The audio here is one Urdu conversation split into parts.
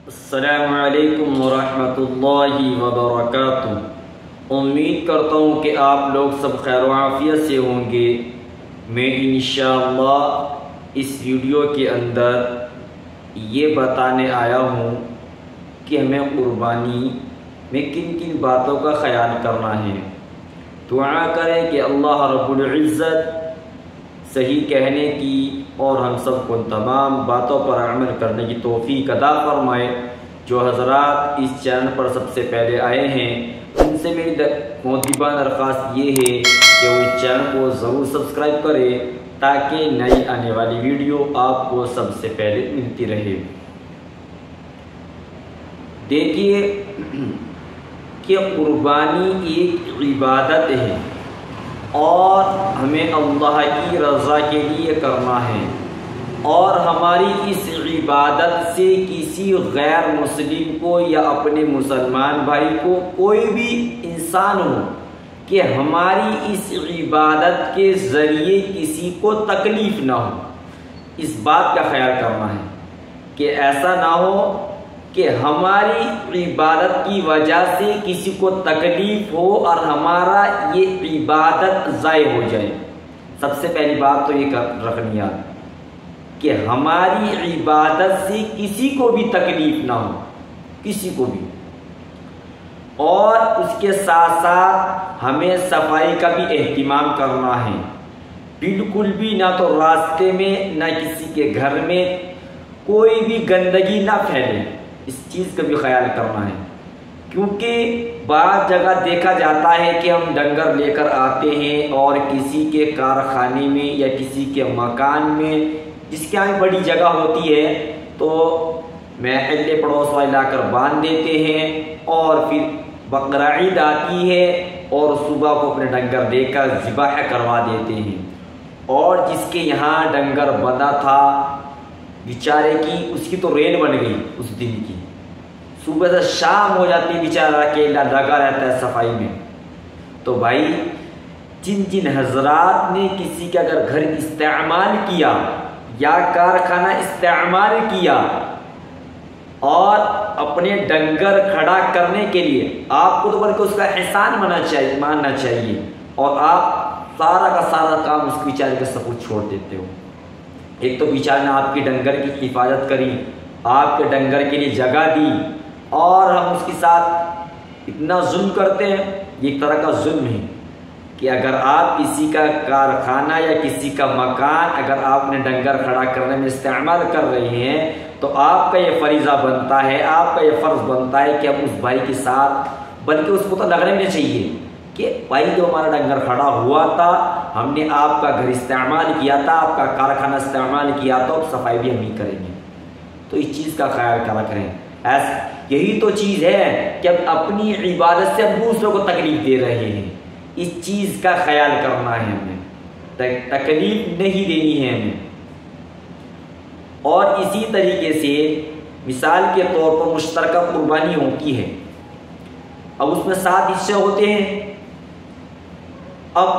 السلام علیکم ورحمۃ اللہ وبرکاتہ۔ امید کرتا ہوں کہ آپ لوگ سب خیر و عافیت سے ہوں گے۔ میں انشاءاللہ اس ویڈیو کے اندر یہ بتانے آیا ہوں کہ ہمیں قربانی میں کن کن باتوں کا خیال کرنا ہے۔ دعا کریں کہ اللہ رب العزت صحیح کہنے کی اور ہم سب کو تمام باتوں پر عمل کرنے کی توفیق عطا فرمائے۔ جو حضرات اس چینل پر سب سے پہلے آئے ہیں ان سے میری مودبانہ درخواست یہ ہے کہ وہ اس چینل کو ضرور سبسکرائب کرے تاکہ نئی آنے والی ویڈیو آپ کو سب سے پہلے ملتی رہے۔ دیکھیے کہ قربانی ایک عبادت ہے اور ہمیں اللہ کی رضا کے لیے کرنا ہے، اور ہماری اس عبادت سے کسی غیر مسلم کو یا اپنے مسلمان بھائی کو کوئی بھی انسان ہو کہ ہماری اس عبادت کے ذریعے کسی کو تکلیف نہ ہو، اس بات کا خیال کرنا ہے کہ ایسا نہ ہو کہ ہماری عبادت کی وجہ سے کسی کو تکلیف ہو اور ہمارا یہ عبادت ضائع ہو جائے۔ سب سے پہلی بات تو یہ رکھنی یاد کہ ہماری عبادت سے کسی کو بھی تکلیف نہ ہو، کسی کو بھی۔ اور اس کے ساتھ ساتھ ہمیں صفائی کا بھی اہتمام کرنا ہے، بالکل بھی نہ تو راستے میں نہ کسی کے گھر میں کوئی بھی گندگی نہ پھیلے، اس چیز کا بھی خیال کرنا ہے۔ کیونکہ بعض جگہ دیکھا جاتا ہے کہ ہم ڈنگر لے کر آتے ہیں اور کسی کے کارخانے میں یا کسی کے مکان میں جس کے یہاں بڑی جگہ ہوتی ہے تو محلے پڑوس والے لا کر باندھ دیتے ہیں، اور پھر بقرعید آتی ہے اور صبح کو اپنے ڈنگر دے کر ذبح کروا دیتے ہیں، اور جس کے یہاں ڈنگر بندہ تھا بیچارے کی اس کی تو ریل بن گئی، اس دن کی صبح سے شام ہو جاتی ہے، بیچارہ اکیلا لگا رہتا ہے صفائی میں۔ تو بھائی جن جن حضرات نے کسی کا اگر گھر استعمال کیا یا کارخانہ استعمال کیا اور اپنے ڈنگر کھڑا کرنے کے لیے، آپ کو تو بلکہ اس کا احسان ماننا چاہیے، اور آپ سارا کا سارا کام اس بیچارے کے سپرد چھوڑ دیتے ہو۔ ایک تو بیچارے نے آپ کی ڈنگر کی حفاظت کری، آپ کے ڈنگر کے لیے جگہ دی، اور ہم اس کے ساتھ اتنا ظلم کرتے ہیں۔ یہ ایک طرح کا ظلم ہے کہ اگر آپ کسی کا کارخانہ یا کسی کا مکان اگر آپ نے ڈنگر کھڑا کرنے میں استعمال کر رہے ہیں تو آپ کا یہ فریضہ بنتا ہے، آپ کا یہ فرض بنتا ہے کہ ہم اس بھائی کے ساتھ، بلکہ اس کو تو لگنے میں چاہیے کہ بھائی جو ہمارا ڈنگر کھڑا ہوا تھا، ہم نے آپ کا گھر استعمال کیا تھا، آپ کا کارخانہ استعمال کیا تو اب صفائی بھی ہم ہی کریں گے۔ تو اس چیز کا خیال کرا کریں۔ یہی تو چیز ہے کہ ہم اپنی عبادت سے ہم دوسروں کو تکلیف دے رہے ہیں، اس چیز کا خیال کرنا ہے ہمیں، تکلیف نہیں دینی ہے ہمیں۔ اور اسی طریقے سے مثال کے طور پر مشترکہ قربانی ہوتی ہے، اب اس میں 7 حصے ہوتے ہیں۔ اب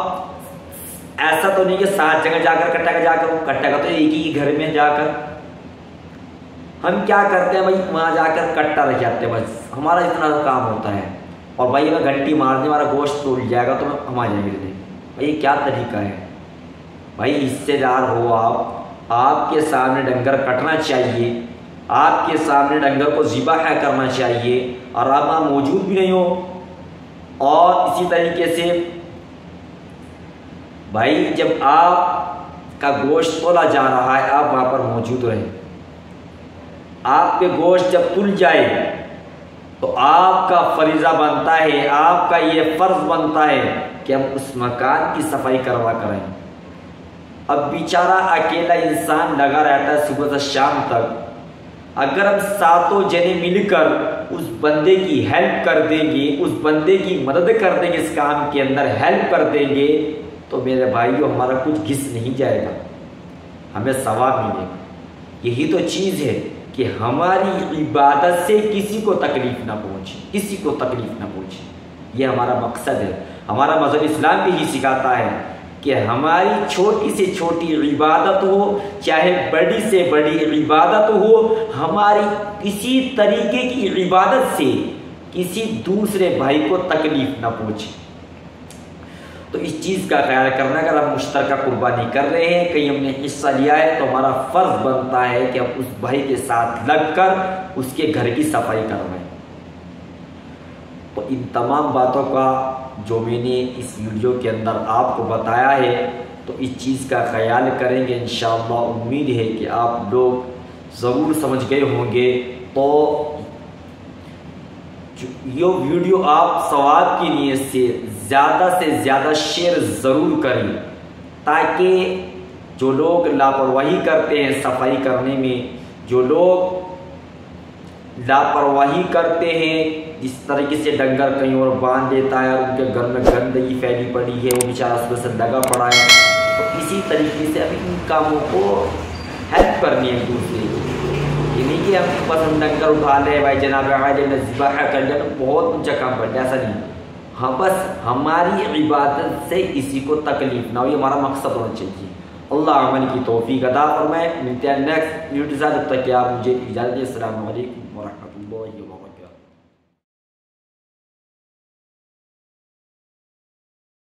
ایسا تو نہیں کہ 7 جگہ جا کر کٹا تو ایک ہی گھر میں جا کر ہم کیا کرتے ہیں بھائی، وہاں جا کر کٹا رکھ جاتے ہیں، بس ہمارا اتنا کام ہوتا ہے، اور بھائی میں گھنٹی مارنے ہمارا گوشت توڑ جائے گا تو ہم آ جائیں گے۔ بھائی یہ کیا طریقہ ہے؟ بھائی حصے دار ہو آپ کے سامنے ڈنگر کٹنا چاہیے، آپ کے سامنے ڈنگر کو ذبح کرنا چاہیے، اور آپ وہاں موجود بھی نہیں ہو۔ اور اسی طریقے سے بھائی جب آپ کا گوشت تولا جا رہا ہے آپ وہاں پر موجود رہیں، آپ کے گوشت جب تل جائے تو آپ کا فریضہ بنتا ہے، آپ کا یہ فرض بنتا ہے کہ ہم اس مکان کی صفائی کروا کریں۔ اب بیچارہ اکیلا انسان لگا رہتا ہے صبح سے شام تک، اگر ہم 7 جنے مل کر اس بندے کی ہیلپ کر دیں گے، اس بندے کی مدد کر دیں گے، اس کام کے اندر ہیلپ کر دیں گے تو میرے بھائیو ہمارا کچھ گھس نہیں جائے گا، ہمیں ثواب ملے گا۔ یہی تو چیز ہے کہ ہماری عبادت سے کسی کو تکلیف نہ پہنچے، کسی کو تکلیف نہ پہنچے، یہ ہمارا مقصد ہے۔ ہمارا مذہب اسلام بھی ہی سکھاتا ہے کہ ہماری چھوٹی سے چھوٹی عبادت ہو چاہے بڑی سے بڑی عبادت ہو، ہماری کسی طریقے کی عبادت سے کسی دوسرے بھائی کو تکلیف نہ پہنچے۔ تو اس چیز کا خیال کرنا، اگر ہم مشترکہ قربانی کر رہے ہیں، کہیں ہم نے حصہ لیا ہے، تو ہمارا فرض بنتا ہے کہ ہم اس بھائی کے ساتھ لگ کر اس کے گھر کی صفائی کروائیں۔ تو ان تمام باتوں کا جو میں نے اس ویڈیو کے اندر آپ کو بتایا ہے، تو اس چیز کا خیال کریں گے انشاءاللہ۔ امید ہے کہ آپ لوگ ضرور سمجھ گئے ہوں گے۔ تو یہ ویڈیو آپ ثواب کی نیت سے زیادہ شیئر ضرور کریں، تاکہ جو لوگ لاپرواہی کرتے ہیں صفائی کرنے میں، جو لوگ لاپرواہی کرتے ہیں، جس طریقے سے ڈنگر کہیں اور باندھ دیتا ہے اور ان کے گھر میں گندگی پھیلی پڑی ہے، وہ بیچارہ اس سے لگا پڑا ہے، تو اسی طریقے سے ابھی ان کاموں کو ہیلپ کرنی ہے دوسرے کو۔ یہ نہیں کہ ہم بس ہم ڈنگر اٹھا لیں، بھائی جناب عالی ذبح کر لیں، بہت اونچا کام کر لیں، ایسا نہیں۔ ہاں بس ہماری عبادت سے کسی کو تکلیف نہ ہو، یہ ہمارا مقصد ہونا چاہیے۔ اللہ عمل کی توفیق عطا فرمائے۔ ملتے ہیں نیکسٹ ویڈیو کے ساتھ، تب تک کہ آپ مجھے اجازت دیں۔ السلام علیکم ورحمۃ اللہ وبرکاتہ۔